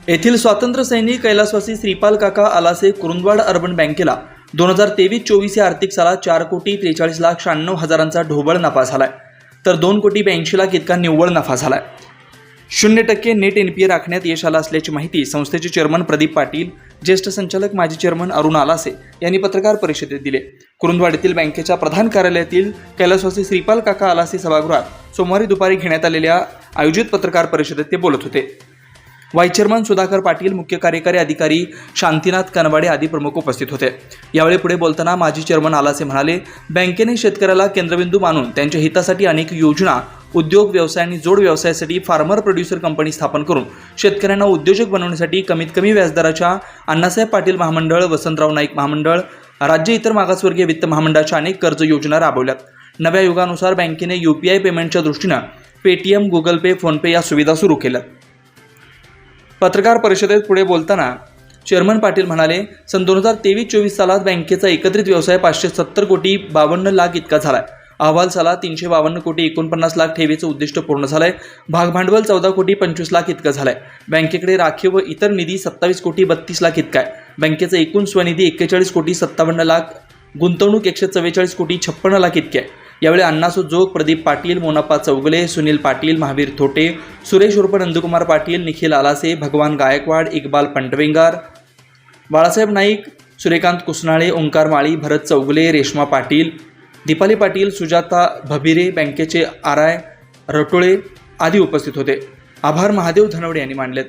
येथील स्वातंत्र्य सैनिक कैलासवासी श्रीपाल काका आलासे कुरुंदवाड अर्बन बँकेला 2023-24 या आर्थिक सालात 4,43,96,000 ढोबळ नफा झालाय, तर 2,82,00,000 इतका निव्वळ नफा झालाय। 0% नेट NPA राखण्यात यश आलं असल्याची माहिती संस्थेचे चेअरमन प्रदीप पाटील, ज्येष्ठ संचालक माजी चेअरमन अरुण आलासे यांनी पत्रकार परिषदेत दिले। कुरुंदवाड येथील बँकेच्या प्रधान कार्यालयातील कैलासवासी श्रीपाल काका आलासे सभागृहात सोमवारी दुपारी घेण्यात आलेल्या आयोजित पत्रकार परिषदेत ते बोलत होते। वाईस चेअरमन सुधाकर पाटील, मुख्य कार्यकारी अधिकारी शांतीनाथ कनवाडे आदी प्रमुख उपस्थित होते। यावेळी पुढे बोलताना माजी चेअरमन आलासे म्हणाले, बँकेने शेतकऱ्याला केंद्रबिंदू मानून त्यांच्या हितासाठी अनेक योजना, उद्योग, व्यवसाय आणि जोड व्यवसायासाठी फार्मर प्रोड्युसर कंपनी स्थापन करून शेतकऱ्यांना उद्योजक बनवण्यासाठी कमीत कमी व्याजदराच्या अण्णासाहेब पाटील महामंडळ, वसंतराव नाईक महामंडळ, राज्य इतर मागासवर्गीय वित्त महामंडळाच्या अनेक कर्ज योजना राबवल्यात। नव्या युगानुसार बँकेने UPI पेमेंटच्या दृष्टीनं पेटीएम, गुगल पे, फोनपे या सुविधा सुरू केल्यात। पत्रकार परिषदेत पुढे बोलताना चेअरमन पाटील म्हणाले, सन 2023-24 सालात बँकेचा एकत्रित व्यवसाय 570 कोटी 52 लाख इतका झालाय। अहवाल सालात 352 कोटी 49 लाख ठेवीचं उद्दिष्ट पूर्ण झालंय। भागभांडवल 14 कोटी 25 लाख इतकं झालंय। बँकेकडे राखीव व इतर निधी 27 कोटी 32 लाख इतका आहे। बँकेचा एकूण स्वनिधी 41 कोटी 57 लाख, गुंतवणूक 144 कोटी 56 लाख इतकी आहे। यावेळी अण्णासो जोग, प्रदीप पाटील, मोनाप्पा चौगले, सुनील पाटील, महावीर थोटे, सुरेश उर्फ नंदकुमार पाटील, निखिल आलासे, भगवान गायकवाड, इकबाल पंटवेंगार, बाळासाहेब नाईक, सूर्यकांत कुसनाळे, ओंकार माळी, भरत चौगले, रेश्मा पाटील, दीपाली पाटील, सुजाता भबिरे, बँकेचे RI रटोळे आदी उपस्थित होते। आभार महादेव धनवडे यांनी मानलेत।